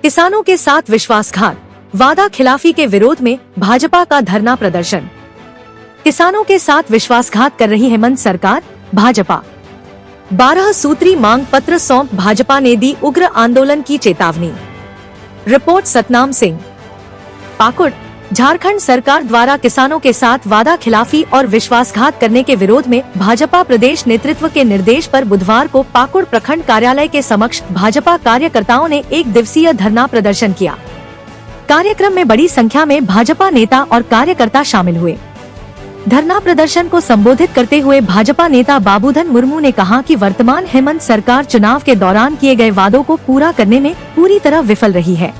किसानों के साथ विश्वासघात, वादा खिलाफी के विरोध में भाजपा का धरना प्रदर्शन। किसानों के साथ विश्वासघात कर रही हेमंत सरकार, भाजपा 12 सूत्री मांग पत्र सौंप भाजपा ने दी उग्र आंदोलन की चेतावनी। रिपोर्ट सतनाम सिंह, पाकुड़। झारखंड सरकार द्वारा किसानों के साथ वादा खिलाफी और विश्वासघात करने के विरोध में भाजपा प्रदेश नेतृत्व के निर्देश पर बुधवार को पाकुड़ प्रखंड कार्यालय के समक्ष भाजपा कार्यकर्ताओं ने 1 दिवसीय धरना प्रदर्शन किया। कार्यक्रम में बड़ी संख्या में भाजपा नेता और कार्यकर्ता शामिल हुए। धरना प्रदर्शन को संबोधित करते हुए भाजपा नेता बाबूधन मुर्मू ने कहा कि वर्तमान हेमंत सरकार चुनाव के दौरान किए गए वादों को पूरा करने में पूरी तरह विफल रही है।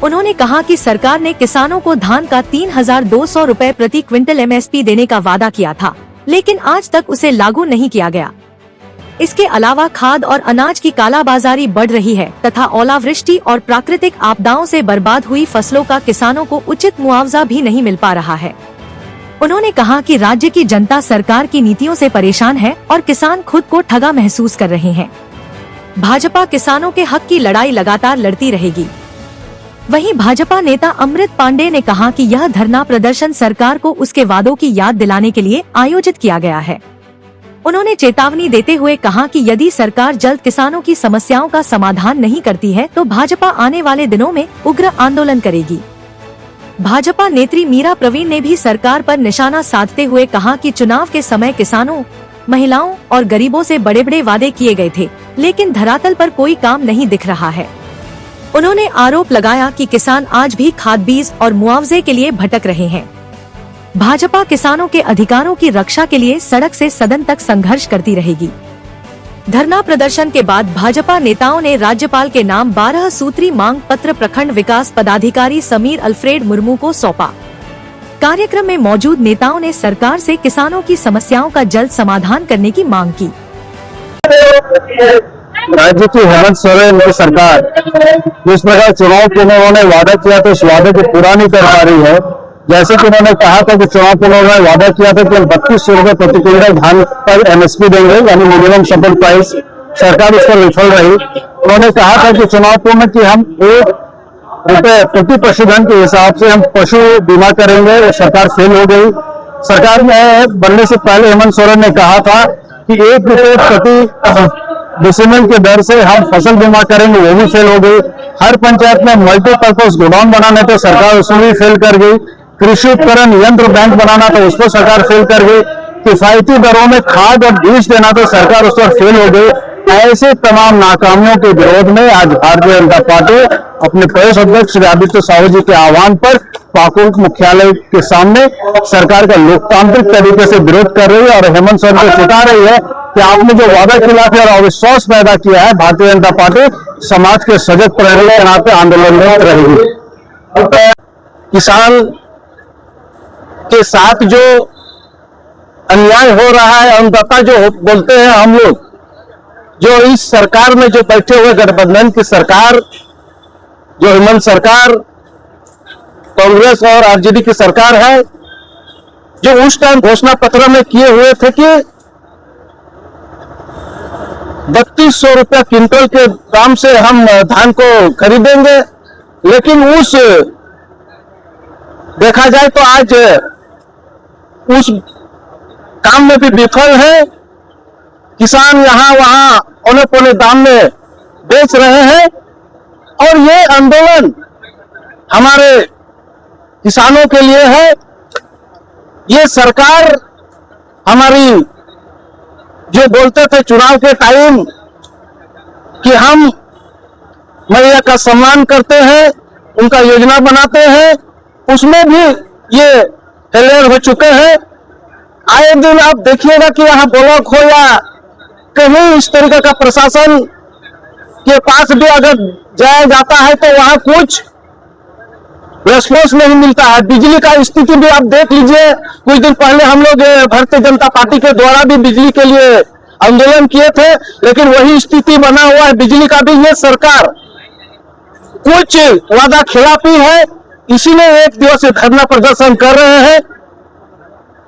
उन्होंने कहा कि सरकार ने किसानों को धान का 3,200 रुपए प्रति क्विंटल MSP देने का वादा किया था, लेकिन आज तक उसे लागू नहीं किया गया। इसके अलावा खाद और अनाज की कालाबाजारी बढ़ रही है तथा ओलावृष्टि और प्राकृतिक आपदाओं से बर्बाद हुई फसलों का किसानों को उचित मुआवजा भी नहीं मिल पा रहा है। उन्होंने कहा कि राज्य की जनता सरकार की नीतियों से परेशान है और किसान खुद को ठगा महसूस कर रहे हैं। भाजपा किसानों के हक की लड़ाई लगातार लड़ती रहेगी। वहीं भाजपा नेता अमृत पांडे ने कहा कि यह धरना प्रदर्शन सरकार को उसके वादों की याद दिलाने के लिए आयोजित किया गया है। उन्होंने चेतावनी देते हुए कहा कि यदि सरकार जल्द किसानों की समस्याओं का समाधान नहीं करती है तो भाजपा आने वाले दिनों में उग्र आंदोलन करेगी। भाजपा नेत्री मीरा प्रवीण ने भी सरकार पर निशाना साधते हुए कहा कि चुनाव के समय किसानों, महिलाओं और गरीबों से बड़े बड़े वादे किए गए थे, लेकिन धरातल पर कोई काम नहीं दिख रहा है। उन्होंने आरोप लगाया कि किसान आज भी खाद बीज और मुआवजे के लिए भटक रहे हैं। भाजपा किसानों के अधिकारों की रक्षा के लिए सड़क से सदन तक संघर्ष करती रहेगी। धरना प्रदर्शन के बाद भाजपा नेताओं ने राज्यपाल के नाम 12 सूत्री मांग पत्र प्रखंड विकास पदाधिकारी समीर अल्फ्रेड मुर्मू को सौंपा। कार्यक्रम में मौजूद नेताओं ने सरकार से किसानों की समस्याओं का जल्द समाधान करने की मांग की। राज्य की हेमंत सोरेन की सरकार जिस प्रकार चुनाव के उन्होंने वादा किया तो उस वादे को पूरा नहीं कर पा रही है। जैसे कि उन्होंने कहा था कि चुनाव के उन्होंने वादा किया था कि 3200 रुपए प्रति क्विंटल धान पर MSP देंगे, यानी मिनिमम सपोर्ट प्राइस। सरकार उस पर विफल रही। उन्होंने कहा था कि चुनाव पूर्व कि हम 1 रुपए प्रति पशुधन के हिसाब से हम पशु बीमा करेंगे, सरकार फेल हो गई। सरकार में बनने से पहले हेमंत सोरेन ने कहा था कि 1 रुपए प्रति डिसिमल के दर से हम फसल बीमा करेंगे, वो भी फेल हो गई। हर पंचायत में मल्टीपर्पज गोडाउन बनाने तो सरकार उसमें भी फेल कर गई। कृषि उपकरण यंत्र बैंक बनाना तो उस पर सरकार फेल कर गई। किफायती दरों में खाद और बीज देना तो सरकार उस पर फेल हो गई। ऐसे तमाम नाकामियों के विरोध में आज भारतीय जनता पार्टी अपने प्रदेश अध्यक्ष श्री आदित्य साहू जी के आह्वान पर पाकुड़ मुख्यालय के सामने सरकार का लोकतांत्रिक तरीके से विरोध कर रही है और हेमंत सोरेन को चेता रही है कि आपने जो वादा खिलाफी और अविश्वास पैदा किया है, भारतीय जनता पार्टी समाज के सजग प्रहरी के नाते आंदोलन में रहेगी। किसान के साथ जो अन्याय हो रहा है, अन्नदाता जो बोलते हैं हम लोग, जो इस सरकार में जो बैठे हुए गठबंधन की सरकार, जो हेमंत सरकार, कांग्रेस और आरजेडी की सरकार है, जो उस टाइम घोषणा पत्र में किए हुए थे कि 3200 रुपया क्विंटल के दाम से हम धान को खरीदेंगे, लेकिन उस देखा जाए तो आज उस काम में भी विफल है। किसान यहां वहां औने पौने दाम में बेच रहे हैं और ये आंदोलन हमारे किसानों के लिए है। ये सरकार हमारी जो बोलते थे चुनाव के टाइम कि हम महिला का सम्मान करते हैं, उनका योजना बनाते हैं, उसमें भी ये फेलियर हो चुके हैं। आए दिन आप देखिएगा कि यहाँ ब्लॉक हो या कहीं इस तरीके का प्रशासन के पास भी अगर जाया जाता है तो वहां कुछ रेस्पॉन्स नहीं मिलता है। बिजली का स्थिति भी आप देख लीजिए। कुछ दिन पहले हम लोग भारतीय जनता पार्टी के द्वारा भी बिजली के लिए आंदोलन किए थे, लेकिन वही स्थिति बना हुआ है बिजली का भी। ये सरकार कुछ वादा खिलाफी है, इसीलिए 1 दिवसीय धरना प्रदर्शन कर रहे हैं।